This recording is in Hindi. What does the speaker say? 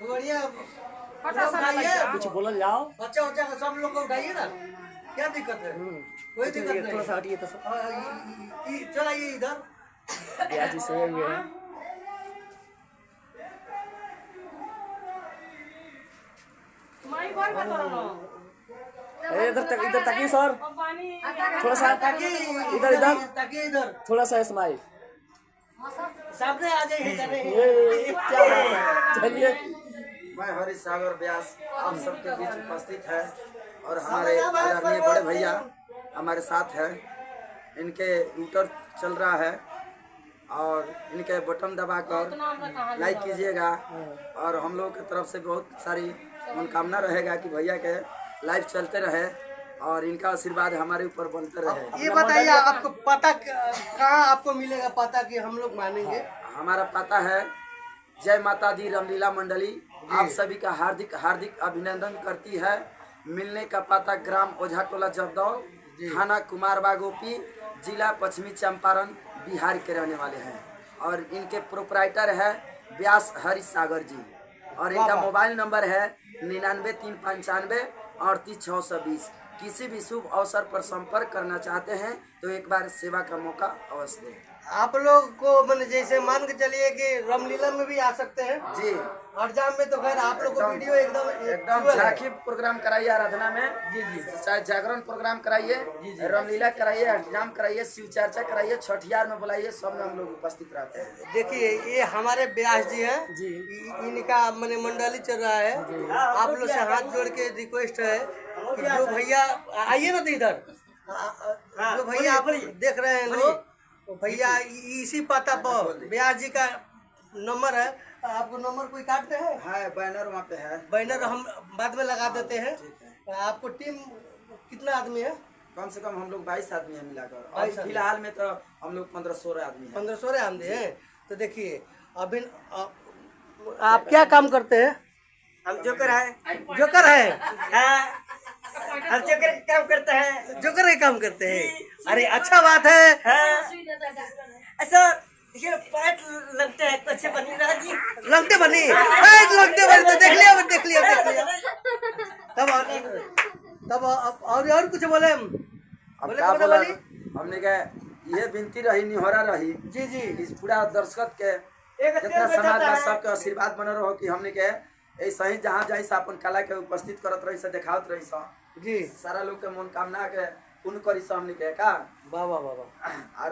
बढ़िया कुछ बोलल जाओ। बच्चा उच्चा का सब लोग को उठाइए ना, क्या दिक्कत है? कोई दिक्कत नहीं। थोड़ा सा हटिए तो चल आइए इधर। भैया जी सोए हुए हैं। इधर ताकिए सर, थोड़ा सा इधर इधर ताकि इधर थोड़ा सा स्माइल। सामने आ जाइए। ये क्या बात है। चलिए, मैं हरीश सागर व्यास आप सबके बीच उपस्थित है और हमारे आदरणीय बड़े भैया हमारे साथ है। इनके यूटर चल रहा है और इनके बटन दबाकर लाइक कीजिएगा और हम लोगों की तरफ से बहुत सारी मनोकामना रहेगा कि भैया के लाइव चलते रहे और इनका आशीर्वाद हमारे ऊपर बनते रहे। ये बताइए आपको पता कहाँ आपको मिलेगा पता कि हम लोग मानेंगे? हमारा पता है जय माता दी रामलीला मंडली आप सभी का हार्दिक हार्दिक अभिनंदन करती है। मिलने का पता ग्राम ओझा टोला जबदौर, थाना कुमारबाग ओपी, जिला पश्चिमी चंपारण, बिहार के रहने वाले हैं और इनके प्रोपराइटर है व्यास हरीश सागर जी और इनका मोबाइल नंबर है 99 395 38 620। किसी भी शुभ अवसर पर संपर्क करना चाहते हैं तो एक बार सेवा का मौका अवश्य दें। आप लोग को मैंने जैसे मान के चलिए कि रामलीला में भी आ सकते हैं जी। हरजाम में तो खैर आप लोग को वीडियो एकदम झांकी प्रोग्राम कराइए आराधना में, जी जी, चाहे जागरण प्रोग्राम कराइए, रामलीला कराइए, हरजाम कराइए, शिव चर्चा कराइए, छठियार में बुलाइए, सब में हम लोग उपस्थित रहते हैं। देखिए ये हमारे व्यास जी हैं जी। इनका मैंने मंडली चल रहा है। आप लोग से हाथ जोड़ के रिक्वेस्ट है कि जो भैया आइए ना तो इधर, जो भैया आप देख रहे हैं लोग, तो भैया इसी पता पर व्यास जी का नंबर है। आपको नंबर कोई काटते हैं? हाँ, बैनर वहाँ पे है। बैनर हम बाद में लगा देते हैं। आपको टीम कितना आदमी है? कम से कम हम लोग 22 आदमी हैं मिलाकर। 22 और फिलहाल में तो हम लोग 15-16 आदमी हैं। 1500 आदमी हैं। तो देखिए अभी आप क्या काम करते हैं? हम जोकर है। जोकर है? हम जोकर का काम करते हैं। जोकर के काम करते हैं? अरे अच्छा बात है। ऐसा ये पैट लगते हैं तो अच्छे बनी रहा जी। लगते बनी लगते बनी तो देख लिया। तब और कुछ बोले? अब क्या बोला हमने क्या ये विनती रही निहोरा रही जी जी, इस पूरा दर्शक के जितना समाज में सबके आशीर्वाद बने रहो कि हमने के ऐसा ही जहाँ जाई से अपन कला के उपस्थित करत रही से दिखावत रही सा जी, सारा लोग के मनोकामना के पूर्ण करी से हमने के का वाह वाह वाह।